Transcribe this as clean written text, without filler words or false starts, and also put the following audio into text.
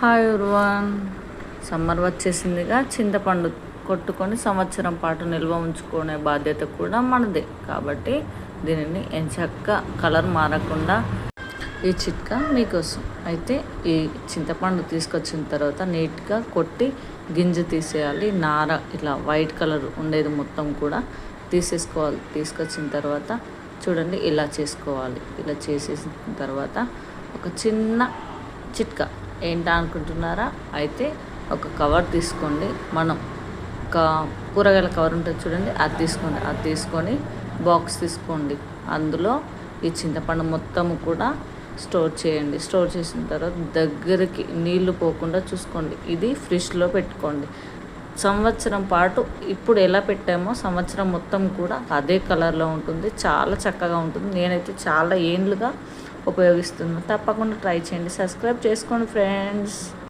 Hi everyone. Summer వచ్చేసిందిగా. చింతపండు కొట్టుకొని సంవత్సరం పాటు నిల్వ ఉంచుకునే బాధ్యత కూడా మనదే. కాబట్టి దీనిని ఎంచక్కా కలర్ మారకుండా ఈ చిట్కా మీకోసం. అయితే ఈ చింతపండు తీసుకొచ్చిన తర్వాత నీట్గా కొట్టి గింజ తీసేయాలి. నార ఇలా వైట్ కలర్ ఉండేది మొత్తం కూడా తీసేసుకోవాలి. తీసుకొచ్చిన తర్వాత చూడండి ఇలా చేసుకోవాలి. ఇలా చేసేసిన తర్వాత ఒక చిన్న చిట్కా ఏంటా అనుకుంటున్నారా? అయితే ఒక కవర్ తీసుకోండి. మనం ఒక కూరగాయల కవర్ ఉంటుంది చూడండి, అది తీసుకోండి. అది తీసుకొని బాక్స్ తీసుకోండి. అందులో ఈ చింతపండు మొత్తం కూడా స్టోర్ చేయండి. స్టోర్ చేసిన తర్వాత దగ్గరికి నీళ్లు పోకుండా చూసుకోండి. ఇది ఫ్రిడ్జ్లో పెట్టుకోండి. సంవత్సరం పాటు ఇప్పుడు ఎలా పెట్టామో సంవత్సరం మొత్తం కూడా అదే కలర్లో ఉంటుంది. చాలా చక్కగా ఉంటుంది. నేనైతే చాలా ఏండ్లుగా ఉపయోగిస్తున్నాను. తప్పకుండా ట్రై చేయండి. సబ్స్క్రైబ్ చేసుకోండి ఫ్రెండ్స్.